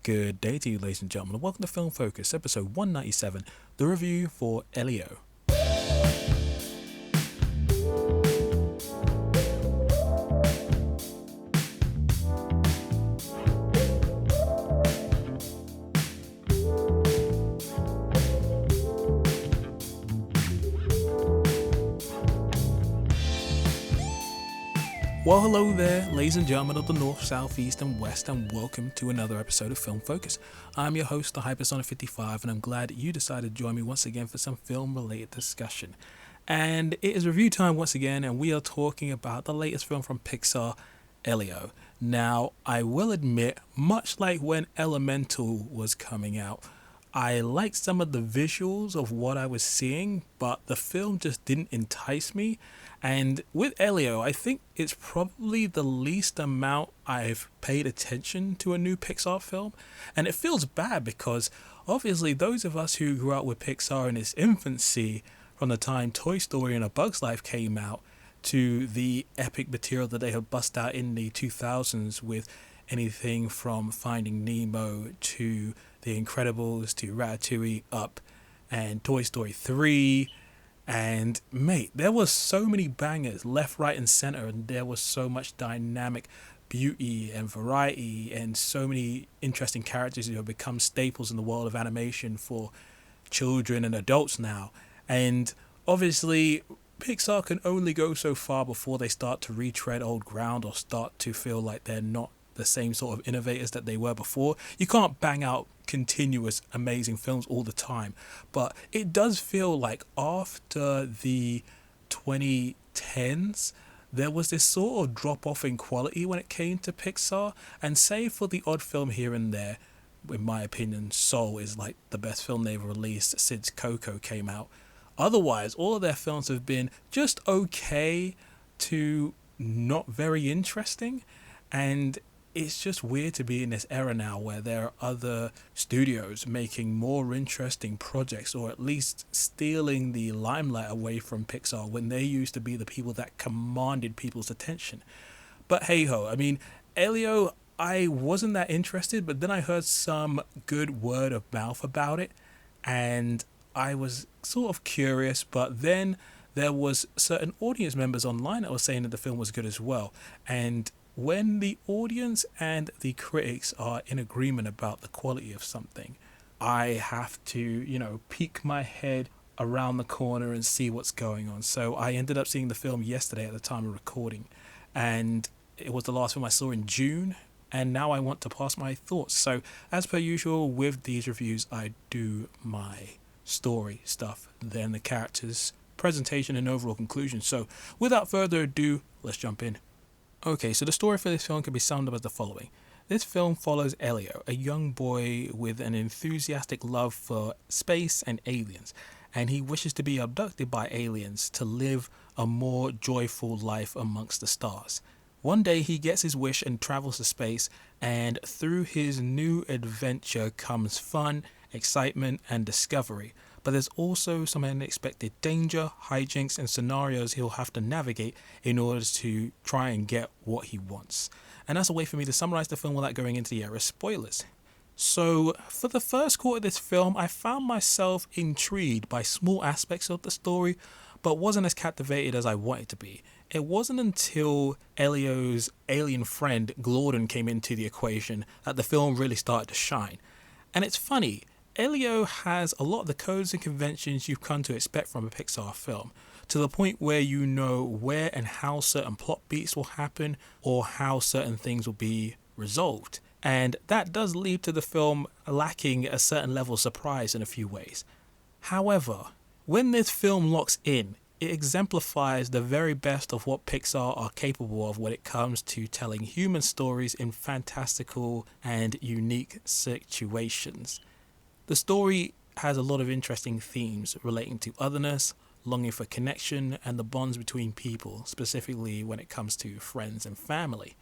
Good day to you, ladies and gentlemen, and welcome to Film Focus, episode 197, the review for Elio. Well, hello there, ladies and gentlemen of the North, South, East and West, and welcome to another episode of Film Focus. I'm your host, the Hypersonic55, and I'm glad you decided to join me once again for some film-related discussion. And it is review time once again, and we are talking about the latest film from Pixar, Elio. Now, I will admit, much like when Elemental was coming out, I liked some of the visuals of what I was seeing, but the film just didn't entice me. And with Elio, I think it's probably the least amount I've paid attention to a new Pixar film. And it feels bad because obviously those of us who grew up with Pixar in its infancy, from the time Toy Story and A Bug's Life came out to the epic material that they have bust out in the 2000s with anything from Finding Nemo to The Incredibles to Ratatouille, Up, and Toy Story 3. And mate, there was so many bangers left, right and center, and there was so much dynamic beauty and variety and so many interesting characters who have become staples in the world of animation for children and adults now. And obviously Pixar can only go so far before they start to retread old ground or start to feel like they're not the same sort of innovators that they were before. You can't bang out continuous amazing films all the time, but it does feel like after the 2010s there was this sort of drop off in quality when it came to Pixar, and save for the odd film here and there, in my opinion Soul is like the best film they've released since Coco came out. Otherwise all of their films have been just okay to not very interesting, and it's just weird to be in this era now where there are other studios making more interesting projects, or at least stealing the limelight away from Pixar when they used to be the people that commanded people's attention. But hey ho, I mean, Elio, I wasn't that interested, but then I heard some good word of mouth about it, and I was sort of curious, but then there was certain audience members online that were saying that the film was good as well. And when the audience and the critics are in agreement about the quality of something, I have to, peek my head around the corner and see what's going on. So I ended up seeing the film yesterday at the time of recording, and it was the last film I saw in June, and now I want to pass my thoughts. So as per usual with these reviews, I do my story stuff, then the characters, presentation and overall conclusion. So without further ado, let's jump in. Okay, so the story for this film can be summed up as the following. This film follows Elio, a young boy with an enthusiastic love for space and aliens, and he wishes to be abducted by aliens to live a more joyful life amongst the stars. One day he gets his wish and travels to space, and through his new adventure comes fun, excitement and discovery. But there's also some unexpected danger, hijinks and scenarios he'll have to navigate in order to try and get what he wants. And that's a way for me to summarize the film without going into the era of spoilers. So for the first quarter of this film, I found myself intrigued by small aspects of the story, but wasn't as captivated as I wanted to be. It wasn't until Elio's alien friend Glorden came into the equation that the film really started to shine. And it's funny, Elio has a lot of the codes and conventions you've come to expect from a Pixar film, to the point where you know where and how certain plot beats will happen or how certain things will be resolved. And that does lead to the film lacking a certain level of surprise in a few ways. However, when this film locks in, it exemplifies the very best of what Pixar are capable of when it comes to telling human stories in fantastical and unique situations. The story has a lot of interesting themes relating to otherness, longing for connection, and the bonds between people, specifically when it comes to friends and family.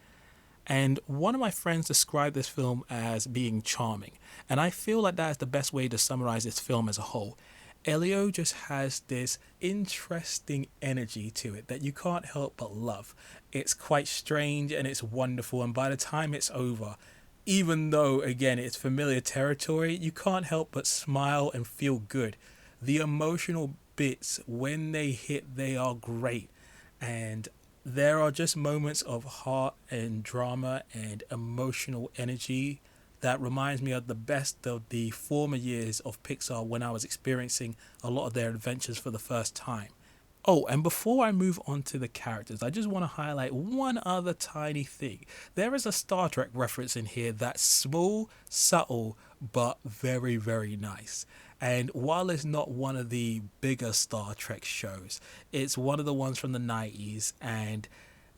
And one of my friends described this film as being charming, and I feel like that is the best way to summarize this film as a whole. Elio just has this interesting energy to it that you can't help but love. It's quite strange and it's wonderful, and by the time it's over, even though, again, it's familiar territory, you can't help but smile and feel good. The emotional bits, when they hit, they are great. And there are just moments of heart and drama and emotional energy that reminds me of the best of the former years of Pixar when I was experiencing a lot of their adventures for the first time. Oh, and before I move on to the characters, I just want to highlight one other tiny thing. There is a Star Trek reference in here that's small, subtle, but very, very nice. And while it's not one of the bigger Star Trek shows, it's one of the ones from the 90s, and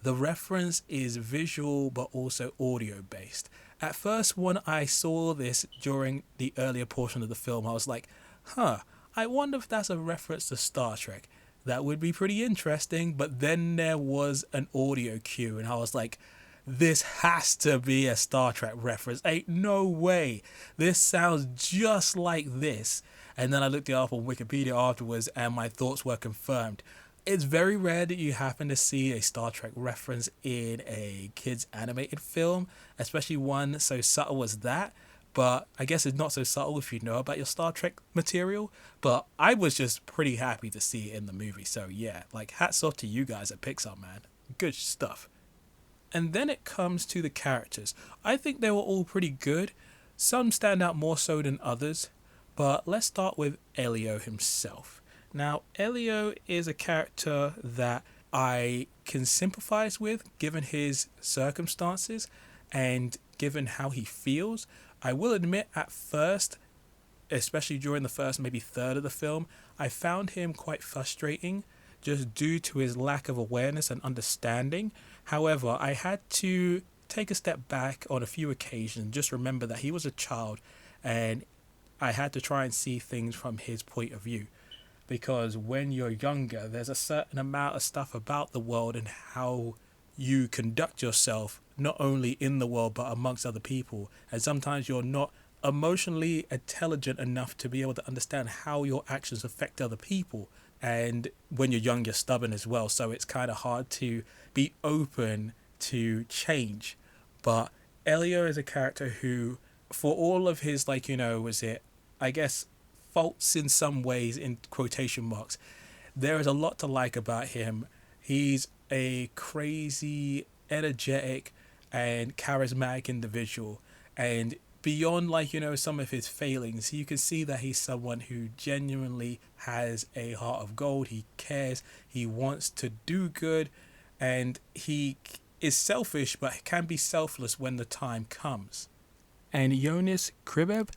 the reference is visual but also audio based. At first, when I saw this during the earlier portion of the film, I was like, huh, I wonder if that's a reference to Star Trek. That would be pretty interesting. But then there was an audio cue, and I was like, this has to be a Star Trek reference. Ain't no way. This sounds just like this. And then I looked it up on Wikipedia afterwards, and my thoughts were confirmed. It's very rare that you happen to see a Star Trek reference in a kids animated film, especially one so subtle as that. But I guess it's not so subtle if you know about your Star Trek material. But I was just pretty happy to see it in the movie. So yeah, like hats off to you guys at Pixar, man. Good stuff. And then it comes to the characters. I think they were all pretty good. Some stand out more so than others. But let's start with Elio himself. Now, Elio is a character that I can sympathize with given his circumstances and given how he feels. I will admit at first, especially during the first maybe third of the film, I found him quite frustrating just due to his lack of awareness and understanding. However, I had to take a step back on a few occasions, just remember that he was a child and I had to try and see things from his point of view. Because when you're younger, there's a certain amount of stuff about the world and how you conduct yourself, not only in the world, but amongst other people. And sometimes you're not emotionally intelligent enough to be able to understand how your actions affect other people. And when you're young, you're stubborn as well. So it's kind of hard to be open to change. But Elio is a character who, for all of his, I guess, faults in some ways, in quotation marks, there is a lot to like about him. He's a crazy, energetic, and charismatic individual. And beyond, some of his failings, you can see that he's someone who genuinely has a heart of gold. He cares. He wants to do good. And he is selfish, but can be selfless when the time comes. And Jonas Kribeb,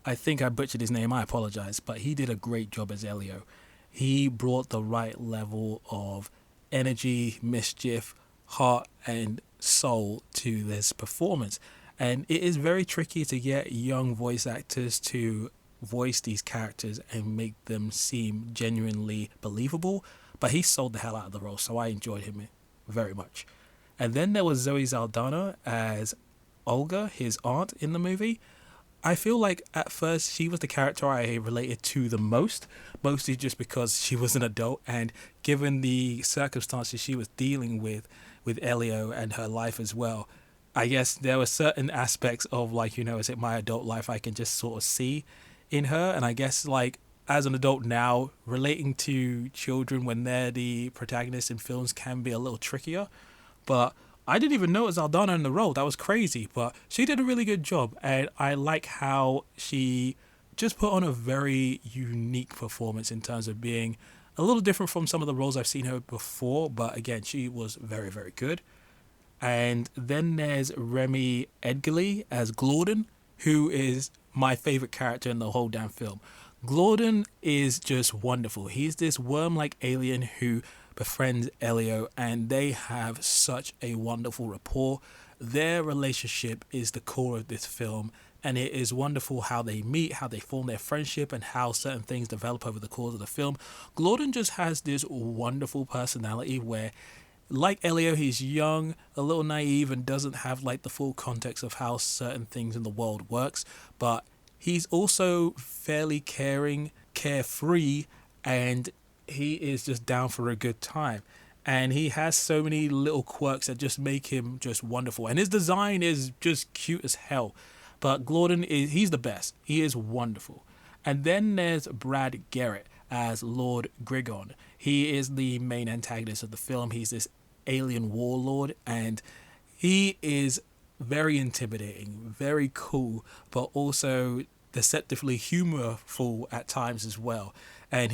I think I butchered his name, I apologize, but he did a great job as Elio. He brought the right level of energy, mischief, heart, and soul to this performance. And it is very tricky to get young voice actors to voice these characters and make them seem genuinely believable. But he sold the hell out of the role, so I enjoyed him very much. And then there was Zoe Saldana as Olga, his aunt in the movie. I feel like at first she was the character I related to the most, mostly just because she was an adult, and given the circumstances she was dealing with Elio and her life as well, I guess there were certain aspects of my adult life I can just sort of see in her. And I guess as an adult now, relating to children when they're the protagonists in films can be a little trickier. But I didn't even know it was Aldana in the role. That was crazy. But she did a really good job. And I like how she just put on a very unique performance in terms of being a little different from some of the roles I've seen her before. But again, she was very, very good. And then there's Remy Edgley as Glorden, who is my favorite character in the whole damn film. Glorden is just wonderful. He's this worm-like alien who befriends Elio, and they have such a wonderful rapport. Their relationship is the core of this film, and it is wonderful how they meet, how they form their friendship, and how certain things develop over the course of the film. Glorden just has this wonderful personality where, like Elio, he's young, a little naive, and doesn't have the full context of how certain things in the world works, but he's also fairly caring, carefree, and he is just down for a good time. And he has so many little quirks that just make him just wonderful. And his design is just cute as hell. But Gordon he's the best. He is wonderful. And then there's Brad Garrett as Lord Grigon. He is the main antagonist of the film. He's this alien warlord, and he is very intimidating, very cool, but also deceptively humorful at times as well. And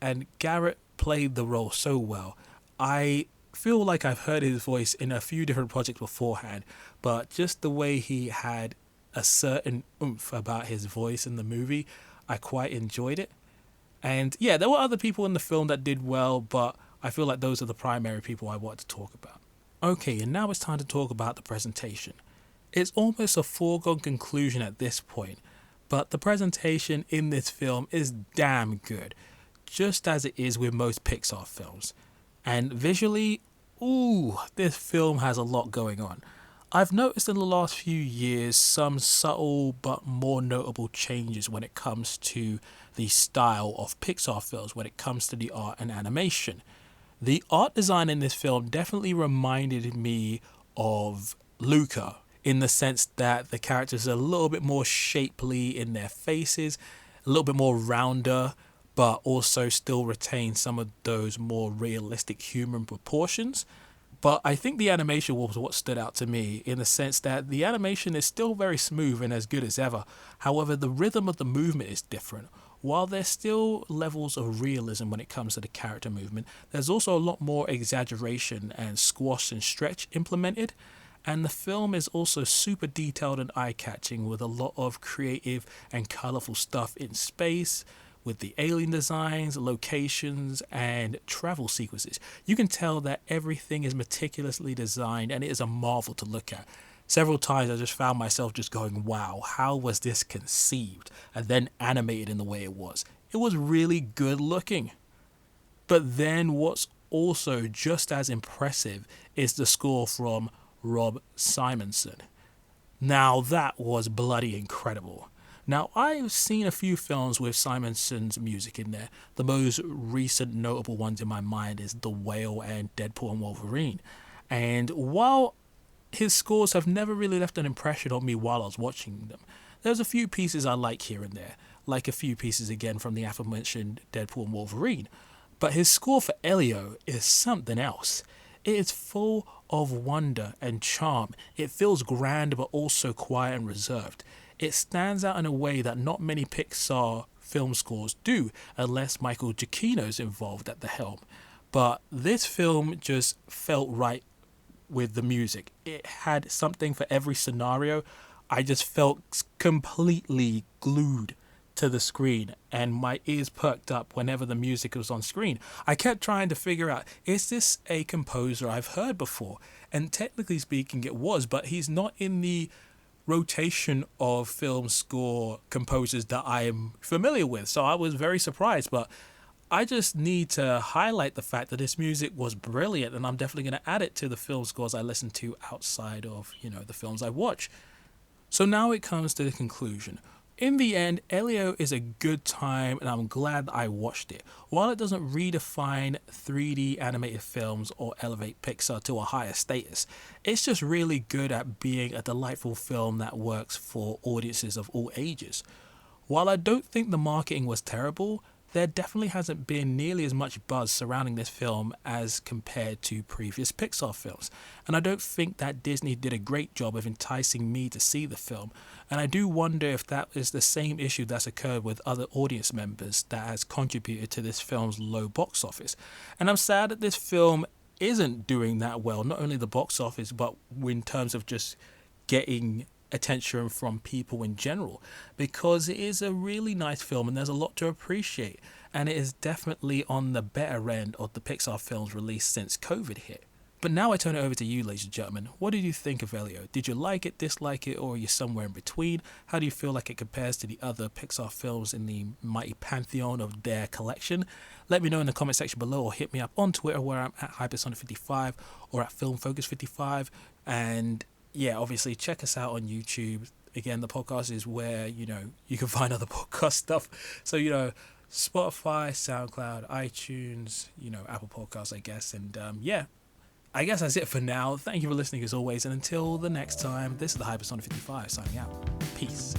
and Garrett played the role so well. I feel like I've heard his voice in a few different projects beforehand, but just the way he had a certain oomph about his voice in the movie, I quite enjoyed it. And yeah, there were other people in the film that did well, but I feel like those are the primary people I want to talk about. Okay, and now it's time to talk about the presentation. It's almost a foregone conclusion at this point, but the presentation in this film is damn good, just as it is with most Pixar films. And visually, ooh, this film has a lot going on. I've noticed in the last few years some subtle but more notable changes when it comes to the style of Pixar films, when it comes to the art and animation. The art design in this film definitely reminded me of Luca, in the sense that the characters are a little bit more shapely in their faces, a little bit more rounder, but also still retain some of those more realistic human proportions. But I think the animation was what stood out to me, in the sense that the animation is still very smooth and as good as ever. However, the rhythm of the movement is different. While there's still levels of realism when it comes to the character movement, there's also a lot more exaggeration and squash and stretch implemented. And the film is also super detailed and eye-catching, with a lot of creative and colorful stuff in space, with the alien designs, locations, and travel sequences. You can tell that everything is meticulously designed, and it is a marvel to look at. Several times I just found myself just going, wow, how was this conceived and then animated in the way it was? It was really good looking. But then what's also just as impressive is the score from Rob Simonson. Now that was bloody incredible. Now, I've seen a few films with Simonson's music in there. The most recent notable ones in my mind is The Whale and Deadpool and Wolverine. And while his scores have never really left an impression on me while I was watching them, there's a few pieces I like here and there, like a few pieces again from the aforementioned Deadpool and Wolverine. But his score for Elio is something else. It is full of wonder and charm. It feels grand but also quiet and reserved. It stands out in a way that not many Pixar film scores do, unless Michael Giacchino's involved at the helm. But this film just felt right with the music. It had something for every scenario. I just felt completely glued to the screen, and my ears perked up whenever the music was on screen. I kept trying to figure out, is this a composer I've heard before? And technically speaking, it was, but he's not in the rotation of film score composers that I am familiar with. So I was very surprised, but I just need to highlight the fact that this music was brilliant, and I'm definitely going to add it to the film scores I listen to outside of, the films I watch. So now it comes to the conclusion. In the end, Elio is a good time, and I'm glad I watched it. While it doesn't redefine 3D animated films or elevate Pixar to a higher status, it's just really good at being a delightful film that works for audiences of all ages. While I don't think the marketing was terrible, there definitely hasn't been nearly as much buzz surrounding this film as compared to previous Pixar films. And I don't think that Disney did a great job of enticing me to see the film. And I do wonder if that is the same issue that's occurred with other audience members that has contributed to this film's low box office. And I'm sad that this film isn't doing that well, not only the box office, but in terms of just getting attention from people in general, because it is a really nice film and there's a lot to appreciate, and it is definitely on the better end of the Pixar films released since COVID hit. But now I turn it over to you, ladies and gentlemen. What did you think of Elio? Did you like it, dislike it, or are you somewhere in between? How do you feel like it compares to the other Pixar films in the mighty pantheon of their collection? Let me know in the comment section below, or hit me up on Twitter where I'm at Hypersonic55 or at FilmFocus55. And yeah, obviously check us out on YouTube. Again, the podcast is where, you can find other podcast stuff. So, Spotify, SoundCloud, iTunes, Apple Podcasts, I guess. And yeah, I guess that's it for now. Thank you for listening as always. And until the next time, this is the Hypersonic 55 signing out. Peace.